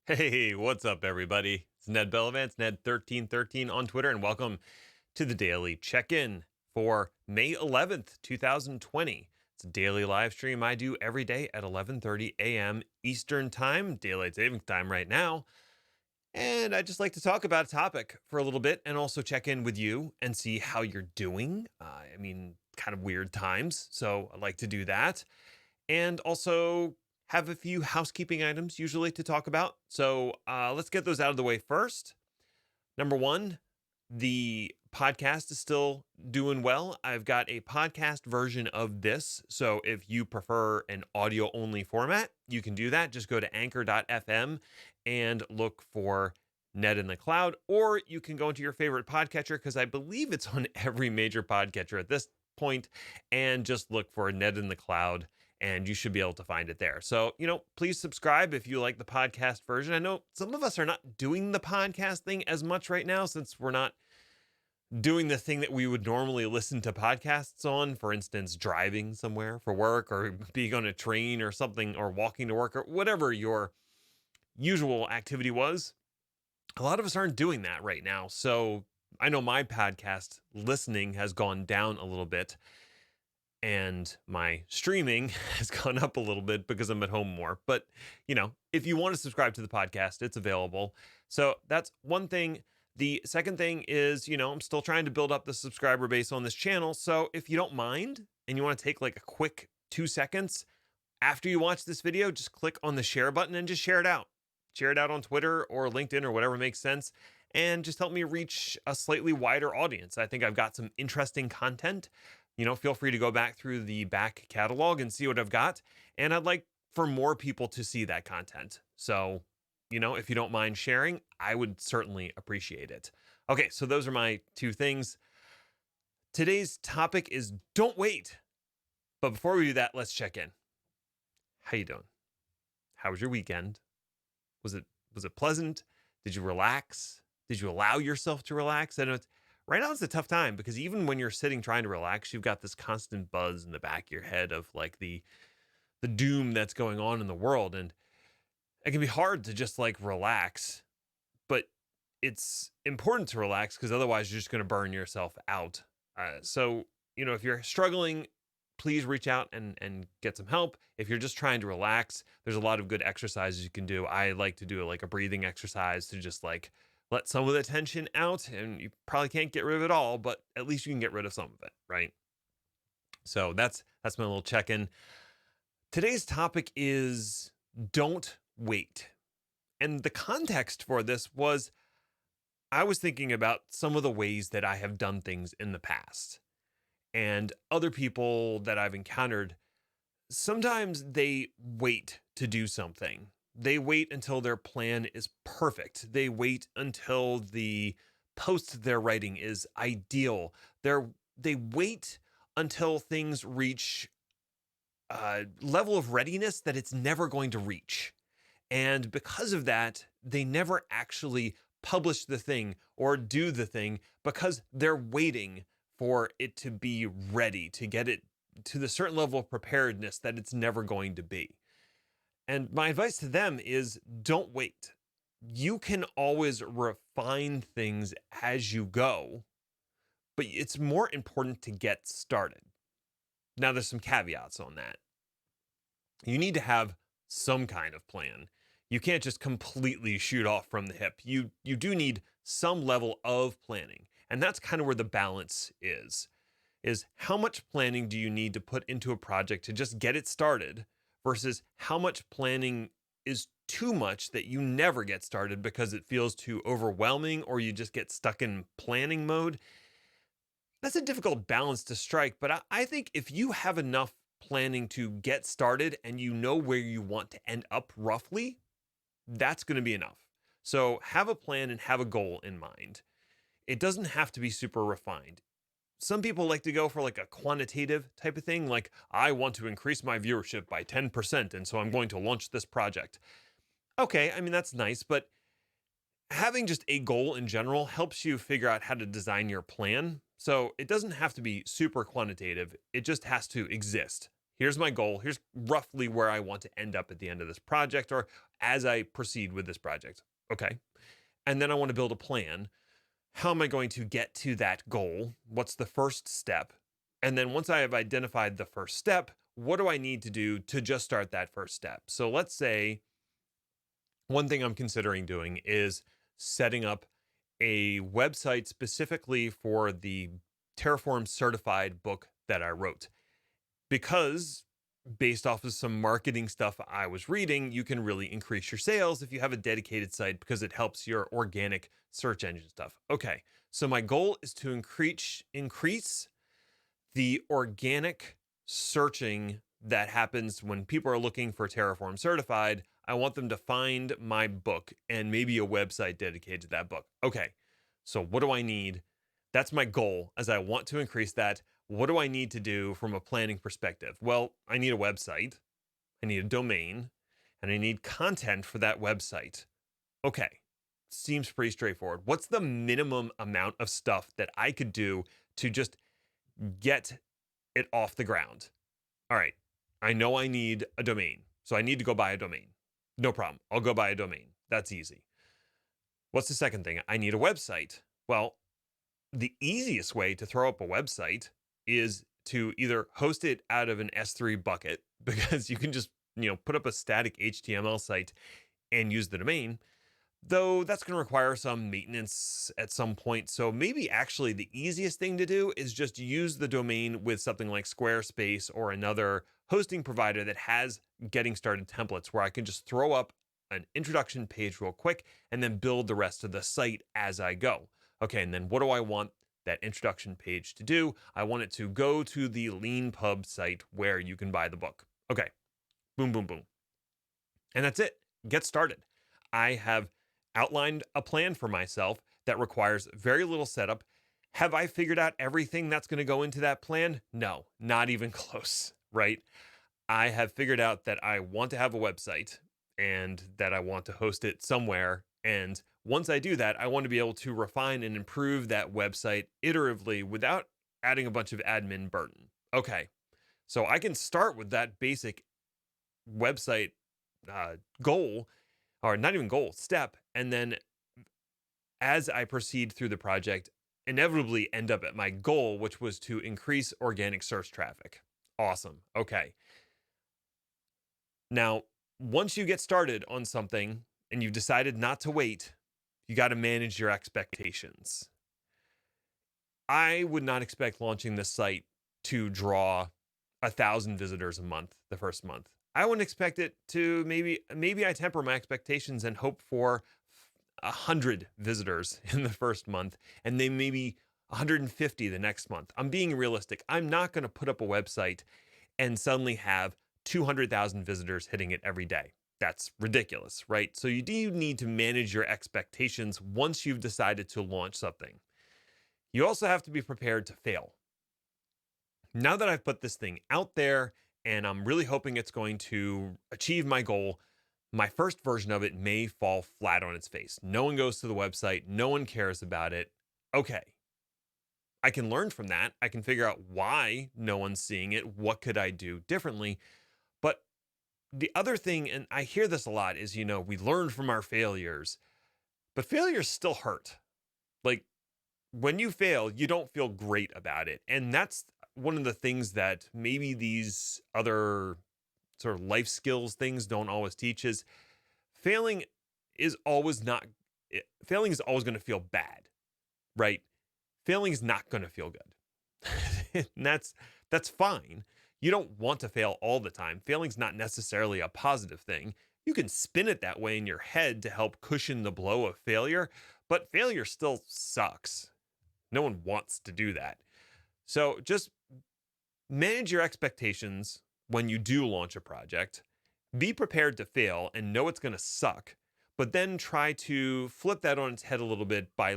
Hey, what's up, everybody? It's Ned Bellavance, Ned1313 on Twitter, and welcome to the Daily Check-In for May 11th, 2020. It's a daily live stream I do every day at 11:30 a.m. Eastern Time, daylight savings time right now. And I just like to talk about a topic for a little bit and also check in with you and see how you're doing. Kind of weird times, so I like to do that and also have a few housekeeping items usually to talk about. So let's get those out of the way first. Number one, the podcast is still doing well. I've got a podcast version of this. So if you prefer an audio only format, you can do that. Just go to anchor.fm and look for Ned in the Cloud, or you can go into your favorite podcatcher because I believe it's on every major podcatcher at this point, and just look for Ned in the Cloud and you should be able to find it there. So, please subscribe if you like the podcast version. I know some of us are not doing the podcast thing as much right now since we're not doing the thing that we would normally listen to podcasts on, for instance, driving somewhere for work or being on a train or something, or walking to work or whatever your usual activity was. A lot of us aren't doing that right now. So I know my podcast listening has gone down a little bit and my streaming has gone up a little bit because I'm at home more. But, if you want to subscribe to the podcast, it's available. So that's one thing. The second thing is, I'm still trying to build up the subscriber base on this channel. So if you don't mind and you want to take like a quick 2 seconds after you watch this video, just click on the share button and just share it out. Share it out on Twitter or LinkedIn or whatever makes sense. And just help me reach a slightly wider audience. I think I've got some interesting content. Feel free to go back through the back catalog and see what I've got. And I'd like for more people to see that content. So, if you don't mind sharing, I would certainly appreciate it. Okay, so those are my two things. Today's topic is don't wait. But before we do that, let's check in. How you doing? How was your weekend? Was it pleasant? Did you relax? Did you allow yourself to relax? I know right now it's a tough time because even when you're sitting trying to relax, you've got this constant buzz in the back of your head of like the doom that's going on in the world, and it can be hard to just like relax. But it's important to relax because otherwise you're just going to burn yourself out. So if you're struggling, please reach out and get some help. If you're just trying to relax, there's a lot of good exercises you can do. I like to do like a breathing exercise to just like let some of the tension out, and you probably can't get rid of it all, but at least you can get rid of some of it, right? So that's my little check-in. Today's topic is don't wait. And the context for this was I was thinking about some of the ways that I have done things in the past, and other people that I've encountered. Sometimes they wait to do something. They wait until their plan is perfect. They wait until the post they're writing is ideal. They wait until things reach a level of readiness that it's never going to reach. And because of that, they never actually publish the thing or do the thing because they're waiting for it to be ready, to get it to the certain level of preparedness that it's never going to be. And my advice to them is don't wait. You can always refine things as you go, but it's more important to get started. Now, there's some caveats on that. You need to have some kind of plan. You can't just completely shoot off from the hip. You do need some level of planning. And that's kind of where the balance is how much planning do you need to put into a project to just get it started versus how much planning is too much that you never get started because it feels too overwhelming or you just get stuck in planning mode. That's a difficult balance to strike, but I think if you have enough planning to get started and you know where you want to end up roughly, that's going to be enough. So have a plan and have a goal in mind. It doesn't have to be super refined. Some people like to go for like a quantitative type of thing, like I want to increase my viewership by 10%, and so I'm going to launch this project. Okay, I mean, that's nice, but having just a goal in general helps you figure out how to design your plan. So it doesn't have to be super quantitative, it just has to exist. Here's my goal. Here's roughly where I want to end up at the end of this project or as I proceed with this project. Okay. And then I want to build a plan. How am I going to get to that goal? What's the first step? And then once I have identified the first step, what do I need to do to just start that first step? So let's say one thing I'm considering doing is setting up a website specifically for the Terraform certified book that I wrote. Because based off of some marketing stuff I was reading, you can really increase your sales if you have a dedicated site because it helps your organic search engine stuff. Okay. So my goal is to increase the organic searching that happens when people are looking for Terraform certified. I want them to find my book and maybe a website dedicated to that book. Okay. So what do I need? That's my goal as I want to increase that. What do I need to do from a planning perspective? Well, I need a website, I need a domain, and I need content for that website. Okay. Seems pretty straightforward. What's the minimum amount of stuff that I could do to just get it off the ground? All right. I know I need a domain. So I need to go buy a domain. No problem. I'll go buy a domain. That's easy. What's the second thing? I need a website. Well, the easiest way to throw up a website is to either host it out of an S3 bucket because you can just, put up a static HTML site and use the domain, though that's going to require some maintenance at some point. So maybe actually the easiest thing to do is just use the domain with something like Squarespace or another hosting provider that has getting started templates where I can just throw up an introduction page real quick and then build the rest of the site as I go. Okay, and then what do I want that introduction page to do? I want it to go to the LeanPub site where you can buy the book. Okay, boom, boom, boom. And that's it. Get started. I have outlined a plan for myself that requires very little setup. Have I figured out everything that's going to go into that plan? No, not even close, right? I have figured out that I want to have a website and that I want to host it somewhere. And once I do that, I want to be able to refine and improve that website iteratively without adding a bunch of admin burden. Okay, so I can start with that basic website goal, or not even goal, step, and then as I proceed through the project, inevitably end up at my goal, which was to increase organic search traffic. Awesome. Okay. Now, once you get started on something and you've decided not to wait, you got to manage your expectations. I would not expect launching this site to draw 1,000 visitors a month the first month. I wouldn't expect it to maybe I temper my expectations and hope for 100 visitors in the first month and then maybe 150 the next month. I'm being realistic. I'm not going to put up a website and suddenly have 200,000 visitors hitting it every day. That's ridiculous, right? So you do need to manage your expectations once you've decided to launch something. You also have to be prepared to fail. Now that I've put this thing out there and I'm really hoping it's going to achieve my goal, my first version of it may fall flat on its face. No one goes to the website, no one cares about it. Okay. I can learn from that. I can figure out why no one's seeing it. What could I do differently? But the other thing, and I hear this a lot, is, we learn from our failures, but failures still hurt. Like when you fail, you don't feel great about it. And that's one of the things that maybe these other sort of life skills things don't always teach is failing is always not, failing is always going to feel bad, right? Failing is not going to feel good. And that's fine. You don't want to fail all the time. Failing's not necessarily a positive thing. You can spin it that way in your head to help cushion the blow of failure, but failure still sucks. No one wants to do that. So just manage your expectations when you do launch a project. Be prepared to fail and know it's going to suck, but then try to flip that on its head a little bit by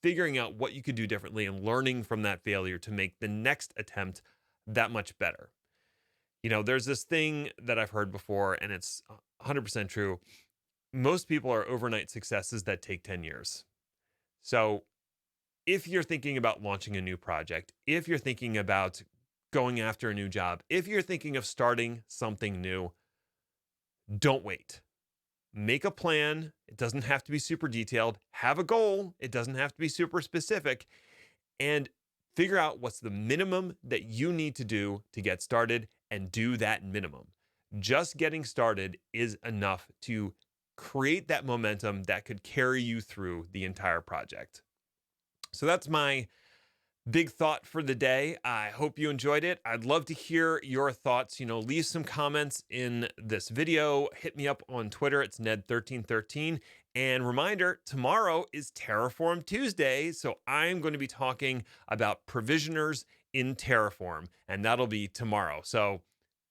figuring out what you could do differently and learning from that failure to make the next attempt that much better. There's this thing that I've heard before, and it's 100% true. Most people are overnight successes that take 10 years. So if you're thinking about launching a new project, if you're thinking about going after a new job, if you're thinking of starting something new, don't wait. Make a plan. It doesn't have to be super detailed. Have a goal. It doesn't have to be super specific. And figure out what's the minimum that you need to do to get started and do that minimum. Just getting started is enough to create that momentum that could carry you through the entire project. So that's my big thought for the day. I hope you enjoyed it. I'd love to hear your thoughts. Leave some comments in this video. Hit me up on Twitter. It's Ned1313. And reminder, tomorrow is Terraform Tuesday. So I'm going to be talking about provisioners in Terraform, and that'll be tomorrow. So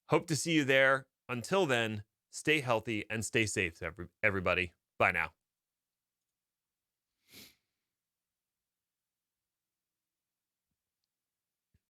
hope to see you there. Until then, stay healthy and stay safe, everybody. Bye now.